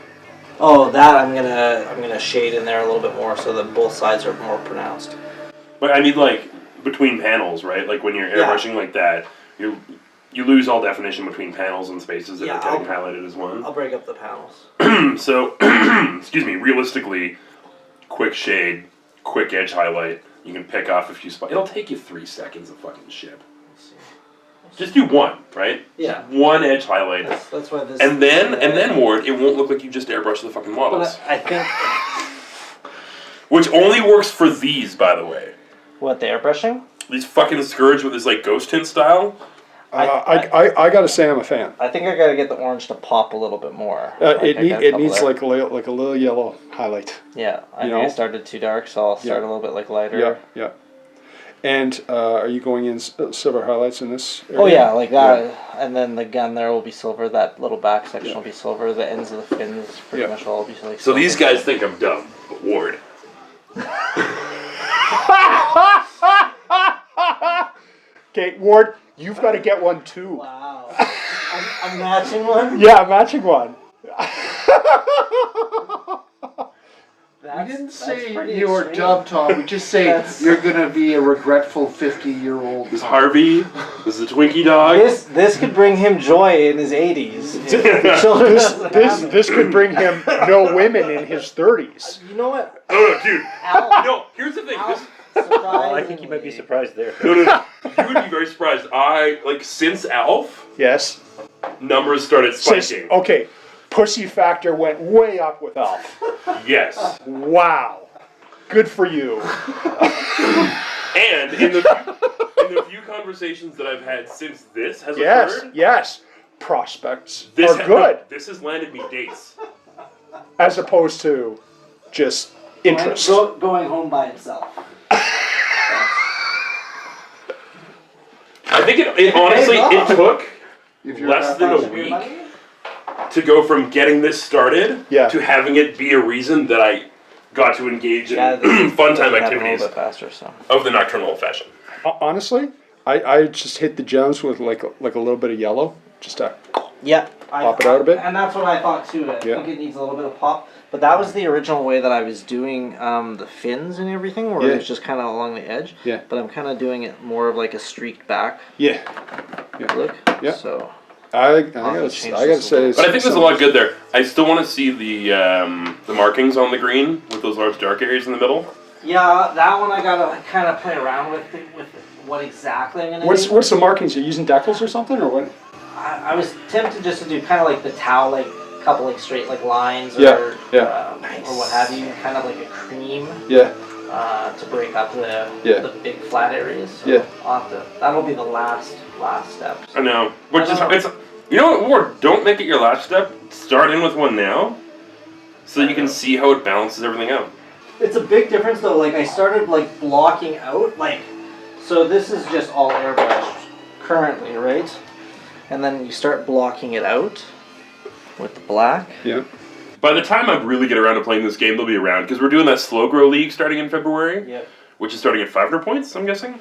[SPEAKER 6] Oh, that I'm gonna shade in there a little bit more so that both sides are more pronounced.
[SPEAKER 2] But I mean, like between panels, right? Like when you're airbrushing like that, you lose all definition between panels and spaces that are getting highlighted as one.
[SPEAKER 6] I'll break up the panels.
[SPEAKER 2] So, excuse me. Realistically, quick shade, quick edge highlight. You can pick off a few spots. It'll take you 3 seconds of fucking ship. Just do one, right?
[SPEAKER 6] Yeah.
[SPEAKER 2] Just one edge highlight.
[SPEAKER 6] That's why this.
[SPEAKER 2] And then Ward, it won't look like you just airbrushed the fucking models.
[SPEAKER 6] But I think.
[SPEAKER 2] Which only works for these, by the way.
[SPEAKER 6] What, the airbrushing?
[SPEAKER 2] These fucking Scourge with this like ghost tint style.
[SPEAKER 1] I gotta say I'm a fan.
[SPEAKER 6] I think I gotta get the orange to pop a little bit more.
[SPEAKER 1] It needs like a little yellow highlight.
[SPEAKER 6] Yeah, I
[SPEAKER 1] you
[SPEAKER 6] think I
[SPEAKER 1] know?
[SPEAKER 6] started too dark, so I'll start a little bit like lighter.
[SPEAKER 1] Yeah, yeah. And are you going in silver highlights in this area?
[SPEAKER 6] Oh yeah, like that, and then the gun there will be silver. That little back section will be silver. The ends of the fins pretty much all will be like.
[SPEAKER 2] So these guys think I'm dumb, but Ward.
[SPEAKER 1] Okay, Ward, you've got to get one too.
[SPEAKER 6] Wow, I'm matching one.
[SPEAKER 1] Yeah, matching one.
[SPEAKER 4] We didn't say you were dumb, Tom. We just say you're gonna be a regretful 50-year-old.
[SPEAKER 2] This is Harvey. This is a Twinkie dog.
[SPEAKER 6] This could bring him joy in his 80s. Children
[SPEAKER 1] This could bring him no women in his 30s.
[SPEAKER 6] You know what?
[SPEAKER 2] No, dude. No, here's the thing.
[SPEAKER 5] Well, I think you might be surprised there.
[SPEAKER 2] No. You would be very surprised. Since Alf,
[SPEAKER 1] Yes.
[SPEAKER 2] numbers started spiking.
[SPEAKER 1] Okay, pussy factor went way up with Alf.
[SPEAKER 2] Yes.
[SPEAKER 1] Wow. Good for you.
[SPEAKER 2] And in the few conversations that I've had since this has occurred,
[SPEAKER 1] Yes. Prospects
[SPEAKER 2] this
[SPEAKER 1] are good,
[SPEAKER 2] this has landed me dates.
[SPEAKER 1] as opposed to just interest.
[SPEAKER 6] Going home by himself.
[SPEAKER 2] I think it honestly it took less than a
[SPEAKER 6] Your
[SPEAKER 2] week
[SPEAKER 6] money?
[SPEAKER 2] to go from getting this started
[SPEAKER 1] Yeah.
[SPEAKER 2] to having it be a reason that I got to engage in fun time activities
[SPEAKER 6] A little bit faster, so.
[SPEAKER 2] of the nocturnal fashion.
[SPEAKER 1] Honestly, I just hit the gems with like a little bit of yellow, just to
[SPEAKER 6] Yeah.
[SPEAKER 1] Pop it out a bit?
[SPEAKER 6] And that's what I thought too. I think it needs a little bit of pop. But that was the original way that I was doing the fins and everything, where it's just kind of along the edge.
[SPEAKER 1] Yeah.
[SPEAKER 6] But I'm kind of doing it more of like a streaked back look.
[SPEAKER 1] Yeah.
[SPEAKER 6] So.
[SPEAKER 1] I gotta say,
[SPEAKER 2] but I think there's a lot good there. I still want to see the markings on the green with those large dark areas in the middle.
[SPEAKER 6] Yeah, that one I gotta kind of play around with what exactly I'm gonna do.
[SPEAKER 1] What's the markings? You're using decals or something, or what?
[SPEAKER 6] I was tempted just to do kind of like the towel, like a couple like straight like lines or
[SPEAKER 1] Yeah,
[SPEAKER 6] or what have you, kind of like a cream.
[SPEAKER 1] Yeah.
[SPEAKER 6] To break up the big flat areas. So
[SPEAKER 1] Yeah.
[SPEAKER 6] That'll be the last step.
[SPEAKER 2] I know. Which is it's you know what, Ward? Don't make it your last step. Start in with one now, so you can see how it balances everything out.
[SPEAKER 6] It's a big difference though. Like I started like blocking out so this is just all airbrushed currently, right? And then you start blocking it out with the black.
[SPEAKER 1] Yeah.
[SPEAKER 2] By the time I really get around to playing this game, they'll be around because we're doing that slow grow league starting in February.
[SPEAKER 6] Yep.
[SPEAKER 2] Which is starting at 500 points, I'm guessing.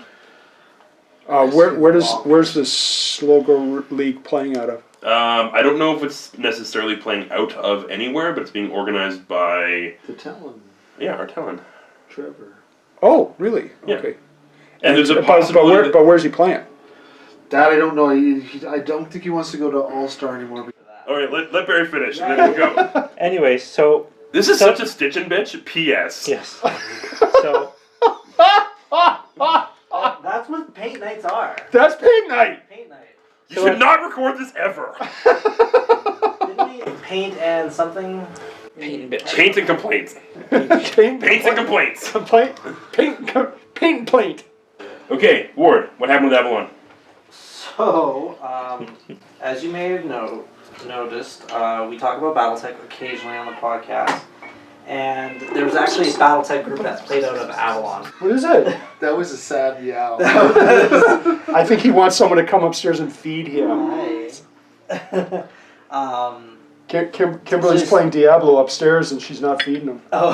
[SPEAKER 1] Where's the slow grow league playing out of?
[SPEAKER 2] I don't know if it's necessarily playing out of anywhere, but it's being organized by
[SPEAKER 4] The Talon.
[SPEAKER 2] Yeah, our Talon.
[SPEAKER 4] Trevor.
[SPEAKER 1] Oh, really?
[SPEAKER 2] Yeah.
[SPEAKER 1] Okay.
[SPEAKER 2] And there's a
[SPEAKER 1] but
[SPEAKER 2] possibility.
[SPEAKER 1] but where's he playing?
[SPEAKER 4] That I don't know. I don't think he wants to go to All Star anymore.
[SPEAKER 2] All right, let Barry finish, and then we'll go.
[SPEAKER 5] Anyway, so
[SPEAKER 2] This is such a stitchin' bitch. P.S.
[SPEAKER 5] yes. So
[SPEAKER 6] That's what paint nights are.
[SPEAKER 1] That's paint night.
[SPEAKER 6] Paint night.
[SPEAKER 2] You should not record this ever.
[SPEAKER 6] Didn't we paint and something?
[SPEAKER 5] paint bitch.
[SPEAKER 2] Paint and complaints.
[SPEAKER 1] Paint
[SPEAKER 2] Paints and complaints.
[SPEAKER 1] Paint plaint.
[SPEAKER 2] Okay, Ward, what happened with Avalon?
[SPEAKER 6] So, as you may have noticed, we talk about Battletech occasionally on the podcast, and there's actually a Battletech group that's played out of Avalon.
[SPEAKER 1] What is it?
[SPEAKER 4] That was a sad meow.
[SPEAKER 1] I think he wants someone to come upstairs and feed him.
[SPEAKER 6] Hi.
[SPEAKER 1] Kimberly's playing Diablo upstairs and she's not feeding him.
[SPEAKER 6] Oh.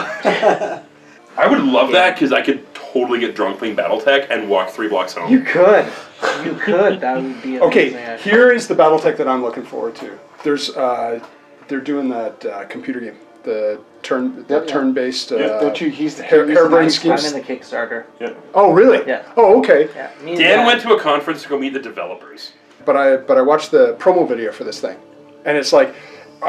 [SPEAKER 2] I would love that because I could totally get drunk playing Battletech and walk 3 blocks home.
[SPEAKER 6] You could. That would be amazing.
[SPEAKER 1] Okay, here is the Battletech that I'm looking forward to. There's, they're doing that computer game, the turn-based.
[SPEAKER 4] He's the
[SPEAKER 1] harebrained
[SPEAKER 6] I'm
[SPEAKER 1] schemes.
[SPEAKER 6] in the Kickstarter.
[SPEAKER 2] Yeah.
[SPEAKER 1] Oh, really?
[SPEAKER 6] Yeah.
[SPEAKER 1] Oh, okay.
[SPEAKER 6] Yeah. Me and
[SPEAKER 2] Dan
[SPEAKER 6] Dad.
[SPEAKER 2] went to a conference to go meet the developers.
[SPEAKER 1] But I watched the promo video for this thing, and it's like,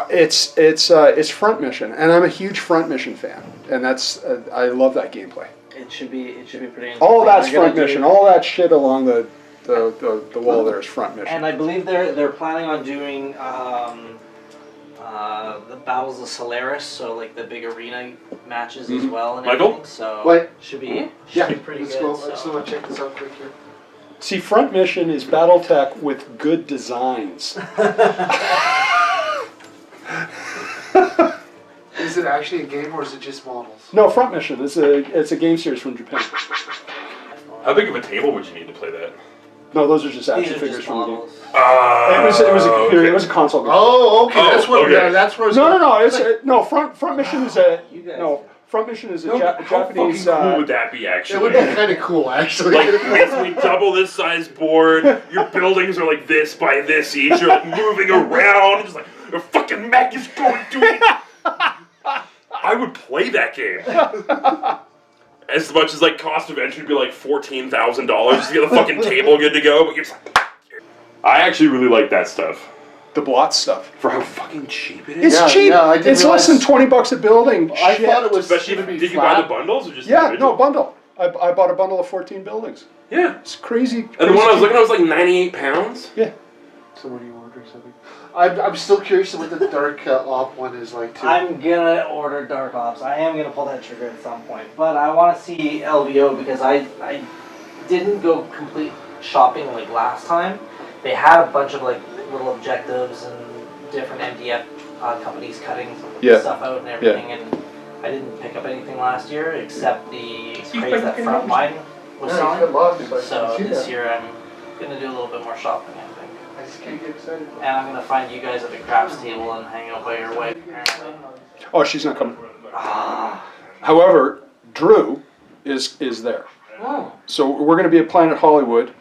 [SPEAKER 1] it's Front Mission, and I'm a huge Front Mission fan, and that's I love that gameplay.
[SPEAKER 6] It should be pretty interesting.
[SPEAKER 1] All of that's
[SPEAKER 6] They're gonna
[SPEAKER 1] Front Mission. All that shit along the wall there is Front Mission.
[SPEAKER 6] And I believe they're planning on doing the Battles of Solaris, so like the big arena matches as well and
[SPEAKER 2] Michael?
[SPEAKER 6] everything. So
[SPEAKER 4] What?
[SPEAKER 6] should be pretty
[SPEAKER 4] Let's
[SPEAKER 6] good.
[SPEAKER 4] go. I
[SPEAKER 6] so.
[SPEAKER 4] just want to check this out quick here.
[SPEAKER 1] See, Front Mission is Battletech with good designs.
[SPEAKER 4] Is it actually a game or is it just models?
[SPEAKER 1] No, Front Mission. It's a game series from Japan.
[SPEAKER 2] How big of a table would you need to play that?
[SPEAKER 1] No, those are just
[SPEAKER 6] These
[SPEAKER 1] action
[SPEAKER 6] are
[SPEAKER 1] figures
[SPEAKER 6] just
[SPEAKER 1] from the game.
[SPEAKER 6] models.
[SPEAKER 1] It was a computer.
[SPEAKER 2] okay.
[SPEAKER 1] It was a console game.
[SPEAKER 4] Oh, okay.
[SPEAKER 2] Oh,
[SPEAKER 4] That's what.
[SPEAKER 2] okay.
[SPEAKER 4] Yeah, that's where.
[SPEAKER 1] No. Front Mission is a
[SPEAKER 6] You guys.
[SPEAKER 1] no. Front Mission is a
[SPEAKER 2] How
[SPEAKER 1] Japanese.
[SPEAKER 2] fucking cool would that be,
[SPEAKER 4] It
[SPEAKER 2] actually?
[SPEAKER 4] would be kind of cool, actually.
[SPEAKER 2] Like, if we double this size board, your buildings are like this by this each. You're like moving around. Just like, the fucking mech is going to it. I would play that game. As much as like cost of entry would be like $14,000 just to get the fucking table good to go. But you're just like, I actually really like that stuff.
[SPEAKER 1] The Blot stuff.
[SPEAKER 2] For how fucking cheap it is.
[SPEAKER 1] It's
[SPEAKER 4] Yeah,
[SPEAKER 1] cheap.
[SPEAKER 4] yeah, I didn't
[SPEAKER 1] It's less than $20 a building.
[SPEAKER 4] I
[SPEAKER 1] Shit.
[SPEAKER 4] thought it was
[SPEAKER 2] Especially,
[SPEAKER 4] going to be
[SPEAKER 2] did you buy the
[SPEAKER 4] flat.
[SPEAKER 2] bundles or just
[SPEAKER 1] Yeah,
[SPEAKER 2] individual?
[SPEAKER 1] no bundle. I bought a bundle of 14 buildings.
[SPEAKER 2] Yeah.
[SPEAKER 1] It's crazy.
[SPEAKER 2] And the one I was
[SPEAKER 1] cheap.
[SPEAKER 2] looking at was like 98 pounds.
[SPEAKER 1] Yeah.
[SPEAKER 4] So what do you order? Something. I'm still curious what the Dark Op one is like too.
[SPEAKER 6] I'm gonna order Dark Ops. I am gonna pull that trigger at some point, but I want to see LVO because I didn't go complete shopping like last time. They had a bunch of like little objectives and different MDF companies cutting stuff out and everything, and I didn't pick up anything last year except the crates that Frontline was selling. So this year I'm gonna do a little bit more shopping, I think.
[SPEAKER 4] I just can't get excited.
[SPEAKER 6] And I'm gonna find you guys at the craps table and hang out by your wife, apparently.
[SPEAKER 1] Oh, she's not coming.
[SPEAKER 6] Ah.
[SPEAKER 1] However, Drew is there.
[SPEAKER 6] Oh.
[SPEAKER 1] So we're going to be at Planet Hollywood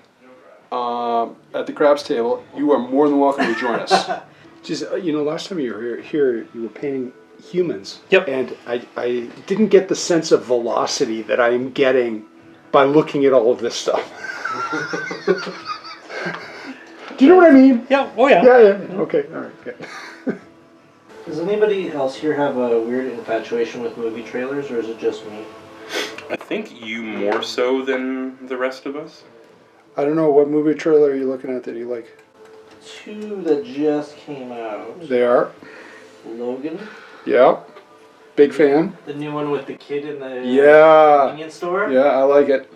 [SPEAKER 1] at the Crabs table. You are more than welcome to join us. Just, last time you were here, you were painting humans.
[SPEAKER 5] Yep.
[SPEAKER 1] And I didn't get the sense of velocity that I'm getting by looking at all of this stuff. Do you know what I mean?
[SPEAKER 5] Yeah. Oh yeah.
[SPEAKER 1] Yeah. Okay. All right. Good.
[SPEAKER 6] Does anybody else here have a weird infatuation with movie trailers, or is it just me?
[SPEAKER 2] I think you more so than the rest of us.
[SPEAKER 1] I don't know, what movie trailer are you looking at that you like?
[SPEAKER 6] 2 that just came out.
[SPEAKER 1] They are?
[SPEAKER 6] Logan.
[SPEAKER 1] Yeah. Big fan.
[SPEAKER 6] The new one with the kid in the
[SPEAKER 1] Yeah.
[SPEAKER 6] convenience store.
[SPEAKER 1] Yeah, I like it.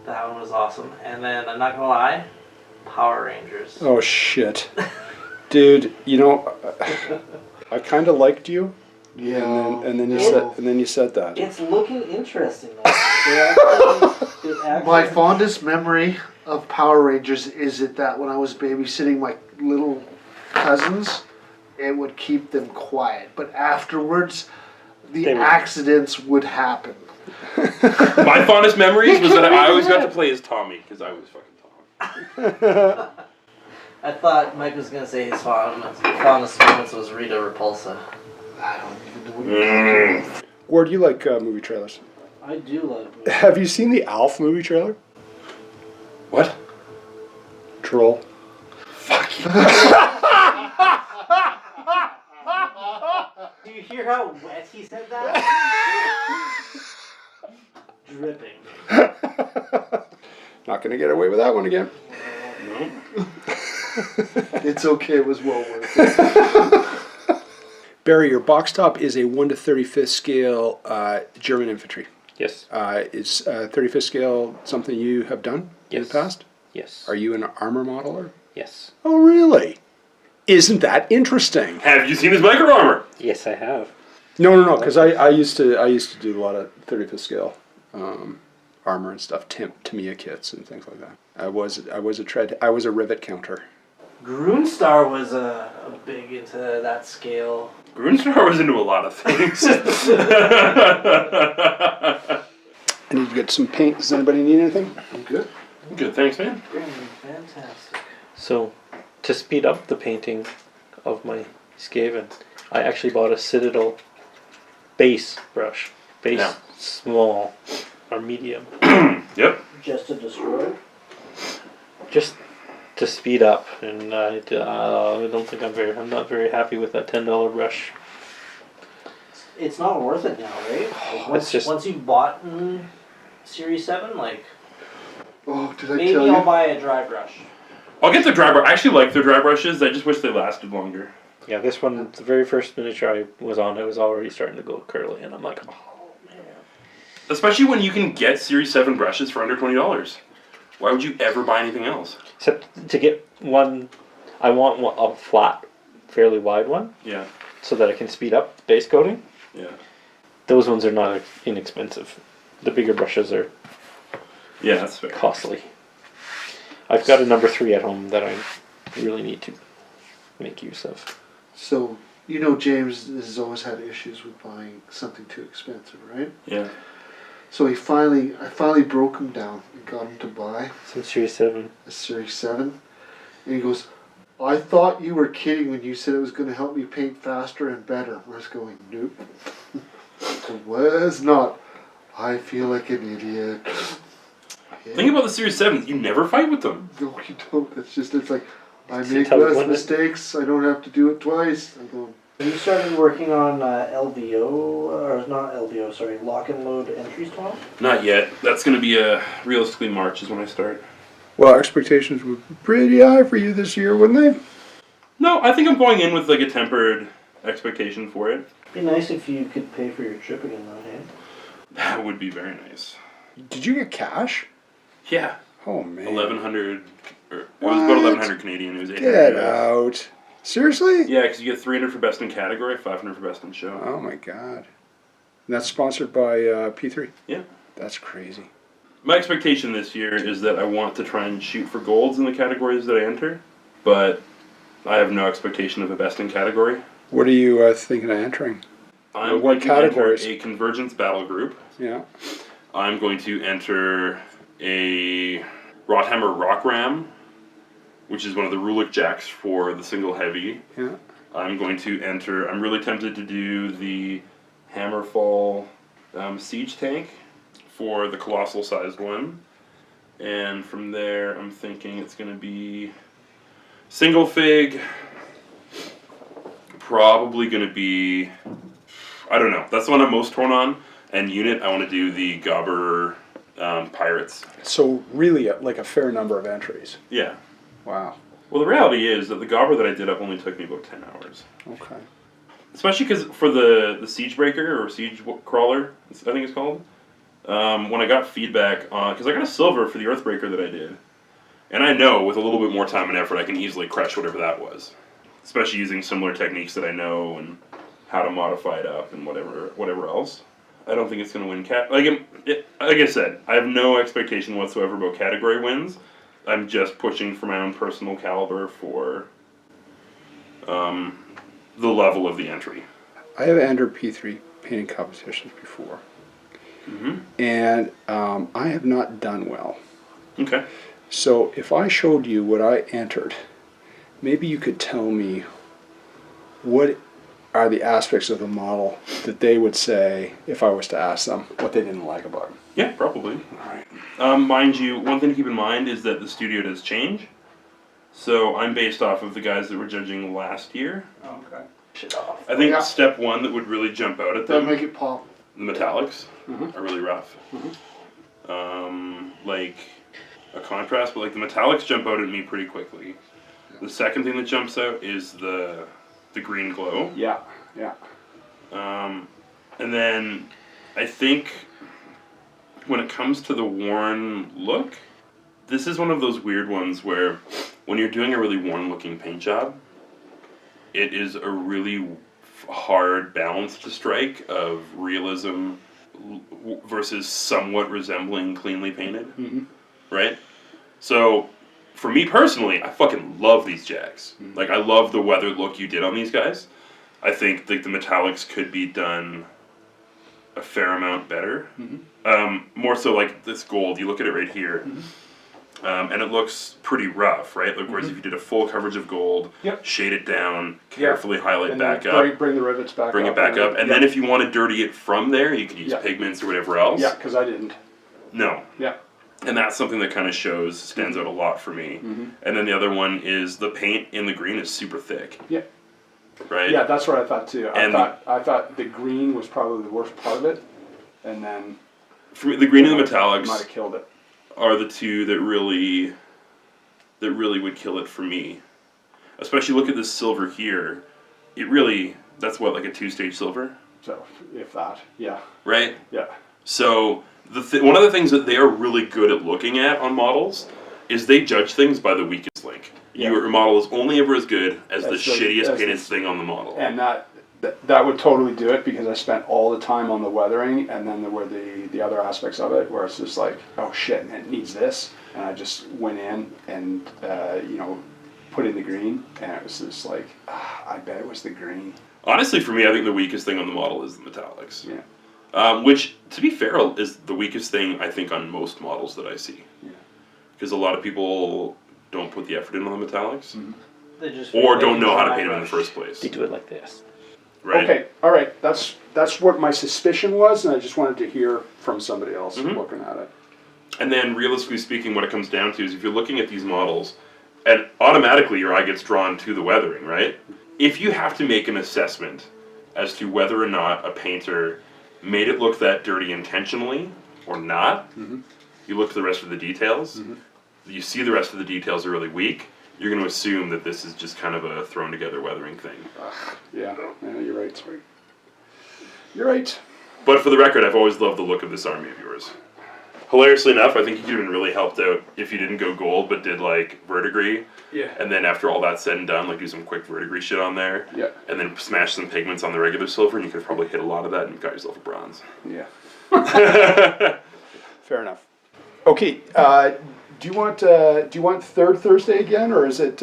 [SPEAKER 6] That one was awesome. And then, I'm not gonna lie, Power Rangers.
[SPEAKER 1] Oh, shit. Dude, you know, I kind of liked you.
[SPEAKER 4] Yeah.
[SPEAKER 1] And then you said that.
[SPEAKER 6] It's looking interesting though. They actually
[SPEAKER 4] My fondest memory of Power Rangers is that when I was babysitting my little cousins, it would keep them quiet. But afterwards, the accidents would happen.
[SPEAKER 2] My fondest memories was that I always got to play as Tommy because I was fucking Tom.
[SPEAKER 6] I thought Mike was gonna say his fondest moments was Rita Repulsa.
[SPEAKER 4] I don't even know what you're talking about.
[SPEAKER 1] Or do you like movie trailers?
[SPEAKER 6] I do love
[SPEAKER 1] Have you seen the Alf movie trailer?
[SPEAKER 2] What?
[SPEAKER 1] Troll.
[SPEAKER 2] Fuck you.
[SPEAKER 6] Do you hear how wet he said that? Dripping.
[SPEAKER 1] Not gonna get away with that one again.
[SPEAKER 2] No.
[SPEAKER 4] It's okay, it was well worth it.
[SPEAKER 1] Barry, your box top is a 1 to 35th scale German infantry.
[SPEAKER 5] Yes.
[SPEAKER 1] Is 35th scale something you have done in the
[SPEAKER 5] Yes.
[SPEAKER 1] past?
[SPEAKER 5] Yes.
[SPEAKER 1] Are you an armor modeler?
[SPEAKER 5] Yes.
[SPEAKER 1] Oh, really? Isn't that interesting?
[SPEAKER 2] Have you seen his micro armor?
[SPEAKER 5] Yes, I have.
[SPEAKER 1] No, because I used to do a lot of 35th scale armor and stuff, Tamiya kits and things like that. I was a rivet counter.
[SPEAKER 6] Groonstar was a big into that scale.
[SPEAKER 2] Grunstar was into a lot of things.
[SPEAKER 1] I need to get some paint. Does anybody need anything?
[SPEAKER 4] I'm good.
[SPEAKER 2] Good, thanks, man.
[SPEAKER 6] Fantastic.
[SPEAKER 5] So, to speed up the painting of my Skaven, I actually bought a Citadel base brush. Base
[SPEAKER 2] Yeah.
[SPEAKER 5] small or medium.
[SPEAKER 2] Yep.
[SPEAKER 6] Just to destroy.
[SPEAKER 5] Just to speed up, and I don't think I'm not very happy with that $10 brush.
[SPEAKER 6] It's not worth it now, right? Like once you've bought Series 7, like
[SPEAKER 4] Oh, did I
[SPEAKER 6] maybe
[SPEAKER 4] tell you?
[SPEAKER 6] I'll buy a dry brush.
[SPEAKER 2] I'll get the dry brush. I actually like the dry brushes. I just wish they lasted longer.
[SPEAKER 5] Yeah, this one, the very first miniature I was on, it was already starting to go curly, and I'm like, oh man.
[SPEAKER 2] Especially when you can get Series 7 brushes for under $20. Why would you ever buy anything else?
[SPEAKER 5] Except to get one, I want a flat, fairly wide one,
[SPEAKER 2] Yeah.
[SPEAKER 5] so that I can speed up base coating.
[SPEAKER 2] Yeah.
[SPEAKER 5] Those ones are not inexpensive. The bigger brushes are
[SPEAKER 2] Yeah, that's fair.
[SPEAKER 5] costly. I've got a number 3 at home that I really need to make use of.
[SPEAKER 4] So, you know James has always had issues with buying something too expensive, right?
[SPEAKER 2] Yeah.
[SPEAKER 4] So I finally broke him down and got him to buy
[SPEAKER 5] Some Series 7.
[SPEAKER 4] a Series 7. And he goes, I thought you were kidding when you said it was going to help me paint faster and better. I was going, nope. It was not. I feel like an idiot.
[SPEAKER 2] Think about the Series 7s. You never fight with them.
[SPEAKER 4] No, you don't. It's like, I
[SPEAKER 5] See
[SPEAKER 4] make
[SPEAKER 5] how
[SPEAKER 4] less
[SPEAKER 5] one-
[SPEAKER 4] mistakes. I don't have to do it twice. I'm going,
[SPEAKER 6] You started working on LVO, or not LVO, sorry, lock and load entries tomorrow?
[SPEAKER 2] Not yet. That's going to be realistically March is when I start.
[SPEAKER 1] Well, expectations were pretty high for you this year, wouldn't they?
[SPEAKER 2] No, I think I'm going in with like a tempered expectation for it.
[SPEAKER 6] Be nice if you could pay for your trip again, though, hey?
[SPEAKER 2] That would be very nice.
[SPEAKER 1] Did you get cash?
[SPEAKER 2] Yeah.
[SPEAKER 1] Oh, man.
[SPEAKER 2] 1,100. Or, it
[SPEAKER 1] What?
[SPEAKER 2] was about 1,100 Canadian. It was 800.
[SPEAKER 1] Get
[SPEAKER 2] US.
[SPEAKER 1] out. Seriously?
[SPEAKER 2] Yeah, because you get 300 for best in category, 500 for best in show.
[SPEAKER 1] Oh, my God. And that's sponsored by P3?
[SPEAKER 2] Yeah.
[SPEAKER 1] That's crazy.
[SPEAKER 2] My expectation this year is that I want to try and shoot for golds in the categories that I enter, but I have no expectation of a best in category.
[SPEAKER 1] What are you thinking of entering?
[SPEAKER 2] I'm
[SPEAKER 1] What
[SPEAKER 2] going to
[SPEAKER 1] categories?
[SPEAKER 2] enter a convergence battle group.
[SPEAKER 1] Yeah.
[SPEAKER 2] I'm going to enter a Rothammer Rock Ram, which is one of the Rulik jacks for the single heavy.
[SPEAKER 1] Yeah.
[SPEAKER 2] I'm going to enter, I'm really tempted to do the Hammerfall siege tank for the colossal sized one. And from there, I'm thinking it's going to be single fig, probably going to be, I don't know, that's the one I'm most torn on. And unit, I want to do the Gobber Pirates.
[SPEAKER 1] So really, like a fair number of entries.
[SPEAKER 2] Yeah.
[SPEAKER 1] Wow.
[SPEAKER 2] Well, the reality is that the Gobber that I did up only took me about 10 hours.
[SPEAKER 1] Okay.
[SPEAKER 2] Especially because for the Siege Breaker, or Siege Crawler, I think it's called, when I got feedback on... Because I got a silver for the Earthbreaker that I did. And I know with a little bit more time and effort, I can easily crush whatever that was. Especially using similar techniques that I know and how to modify it up and whatever else. I don't think it's going to win like I said, I have no expectation whatsoever about category wins. I'm just pushing for my own personal caliber for the level of the entry.
[SPEAKER 1] I have entered P3 painting competitions before. And I have not done well.
[SPEAKER 2] Okay.
[SPEAKER 1] So if I showed you what I entered, maybe you could tell me what are the aspects of the model that they would say, if I was to ask them, what they didn't like about it.
[SPEAKER 2] Yeah, probably.
[SPEAKER 1] All right.
[SPEAKER 2] Mind you, one thing to keep in mind is that the studio does change. So I'm based off of the guys that were judging last year.
[SPEAKER 1] Okay.
[SPEAKER 6] Shit off.
[SPEAKER 2] I think
[SPEAKER 4] Yeah.
[SPEAKER 2] step one that would really jump out at
[SPEAKER 4] That'll
[SPEAKER 2] them,
[SPEAKER 4] make it pop.
[SPEAKER 2] the metallics are really rough. Like a contrast, but like the metallics jump out at me pretty quickly. The second thing that jumps out is the green glow.
[SPEAKER 1] Yeah, yeah.
[SPEAKER 2] And then I think when it comes to the worn look, this is one of those weird ones where when you're doing a really worn looking paint job, it is a really hard balance to strike of realism versus somewhat resembling cleanly painted, right? So for me personally, I fucking love these Jags. Like, I love the weathered look you did on these guys. I think like the metallics could be done a fair amount better. More so like this gold, you look at it right here, and it looks pretty rough, right? Like, whereas if you did a full coverage of gold, shade it down, carefully highlight
[SPEAKER 1] And
[SPEAKER 2] back
[SPEAKER 1] then
[SPEAKER 2] up,
[SPEAKER 1] bring the rivets back
[SPEAKER 2] bring
[SPEAKER 1] up.
[SPEAKER 2] it back up, and then if you want to dirty it from there, you could use
[SPEAKER 1] Yeah.
[SPEAKER 2] pigments or whatever else.
[SPEAKER 1] Yeah, because I didn't.
[SPEAKER 2] No.
[SPEAKER 1] Yeah.
[SPEAKER 2] And that's something that kind of stands out a lot for me. And then the other one is the paint in the green is super thick.
[SPEAKER 1] Yeah.
[SPEAKER 2] Right?
[SPEAKER 1] Yeah, that's what I thought too.
[SPEAKER 2] And
[SPEAKER 1] I thought the green was probably the worst part of it, and then
[SPEAKER 2] for me, the green and the
[SPEAKER 1] might
[SPEAKER 2] metallics
[SPEAKER 1] have killed it.
[SPEAKER 2] are the two that really would kill it for me. Especially look at this silver here. It really, that's what, like a 2-stage silver?
[SPEAKER 1] So if that, yeah,
[SPEAKER 2] Right?
[SPEAKER 1] yeah,
[SPEAKER 2] So one of the things that they are really good at looking at on models is they judge things by the weakest link.
[SPEAKER 1] Yeah.
[SPEAKER 2] Your model is only ever as good as the
[SPEAKER 1] As the-
[SPEAKER 2] shittiest
[SPEAKER 1] as
[SPEAKER 2] painted
[SPEAKER 1] the-
[SPEAKER 2] thing on the model.
[SPEAKER 1] and that would totally do it because I spent all the time on the weathering, and then there were the other aspects of it where it's just like, oh shit, and it needs this, and I just went in and put in the green, and it was just like, I bet it was the green.
[SPEAKER 2] Honestly, for me, I think the weakest thing on the model is the metallics.
[SPEAKER 1] Yeah.
[SPEAKER 2] Which, to be fair, is the weakest thing, I think, on most models that I see.
[SPEAKER 1] Yeah.
[SPEAKER 2] Because a lot of people don't put the effort in on the metallics.
[SPEAKER 6] They just
[SPEAKER 2] Or
[SPEAKER 6] they
[SPEAKER 2] don't
[SPEAKER 6] can
[SPEAKER 2] know how to
[SPEAKER 6] dry
[SPEAKER 2] paint them in the
[SPEAKER 6] brush.
[SPEAKER 2] first place.
[SPEAKER 5] They do it like this.
[SPEAKER 2] Right?
[SPEAKER 1] Okay, all right. That's what my suspicion was, and I just wanted to hear from somebody else looking at it.
[SPEAKER 2] And then, realistically speaking, what it comes down to is if you're looking at these models, and automatically your eye gets drawn to the weathering, right? If you have to make an assessment as to whether or not a painter made it look that dirty intentionally or not, you look at the rest of the details, you see the rest of the details are really weak, you're going to assume that this is just kind of a thrown together weathering thing.
[SPEAKER 1] Yeah, you're right. Sorry. You're right.
[SPEAKER 2] But for the record, I've always loved the look of this army of yours. Hilariously enough, I think you could have been really helped out if you didn't go gold, but did like verdigris.
[SPEAKER 1] Yeah.
[SPEAKER 2] And then after all that's said and done, like do some quick verdigris shit on there.
[SPEAKER 1] Yeah.
[SPEAKER 2] And then smash some pigments on the regular silver, and you could have probably hit a lot of that, and you've got yourself a bronze.
[SPEAKER 1] Yeah. Fair enough. Okay. Do you want third Thursday again, or is it?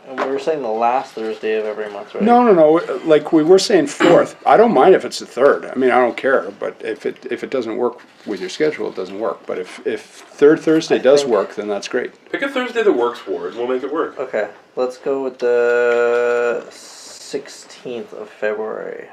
[SPEAKER 6] We were saying the last Thursday of every month, right?
[SPEAKER 1] No. Like we were saying fourth. I don't mind if it's the third. I mean, I don't care. But if it doesn't work with your schedule, it doesn't work. But if third Thursday does work, then that's great.
[SPEAKER 2] Pick a Thursday that works for us, and we'll make it work.
[SPEAKER 6] Okay, let's go with the 16th of February.